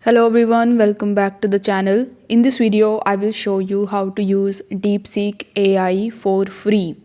Hello everyone, welcome back to the channel. In this video, I will show you how to use DeepSeek AI for free.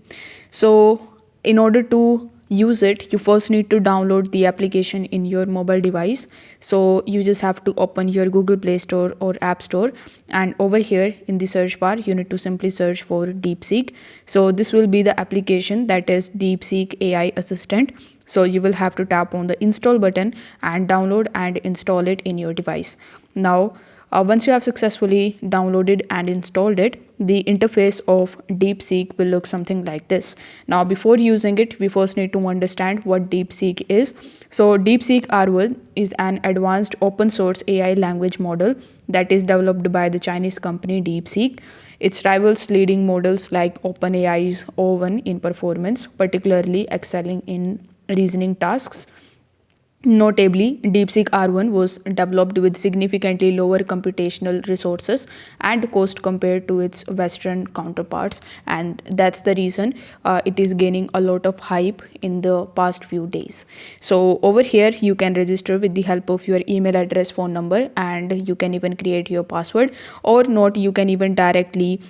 So, in order to use it, you first need to download the application in your mobile device. So, you just have to open your Google Play Store or App Store, and over here in the search bar, you need to simply search for DeepSeek. So, this will be the application, that is DeepSeek AI Assistant. So you will have to tap on the install button and download and install it in your device. Now, once you have successfully downloaded and installed it, the interface of DeepSeek will look something like this. Now, before using it, we first need to understand what DeepSeek is. So DeepSeek R1 is an advanced open source AI language model that is developed by the Chinese company DeepSeek. It rivals leading models like OpenAI's O1 in performance, particularly excelling in reasoning tasks. Notably, DeepSeek R1 was developed with significantly lower computational resources and cost compared to its Western counterparts, and that's the reason it is gaining a lot of hype in the past few days. So, over here, you can register with the help of your email address, phone number, and you can even create your password, or not, you can even directly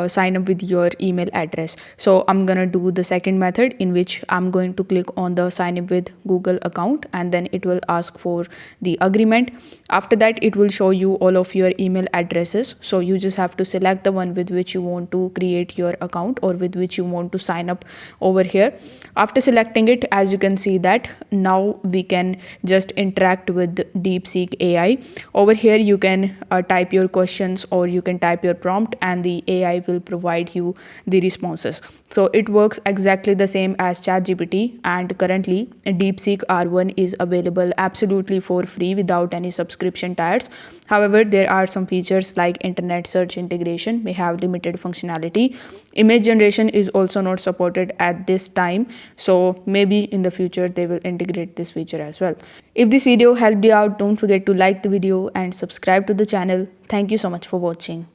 sign up with your email address. So I'm gonna do the second method, in which I'm going to click on the sign up with Google account, and then it will ask for the agreement. After that, it will show you all of your email addresses. So you just have to select the one with which you want to create your account or with which you want to sign up over here. After selecting it, as you can see that now we can just interact with DeepSeek AI. Over here, you can type your questions or you can type your prompt, and the AI will provide you the responses. So it works exactly the same as ChatGPT, and currently DeepSeek R1 is available absolutely for free without any subscription tiers. However, there are some features like internet search integration may have limited functionality. Image generation is also not supported at this time, so maybe in the future they will integrate this feature as well. If this video helped you out, don't forget to like the video and subscribe to the channel. Thank you so much for watching.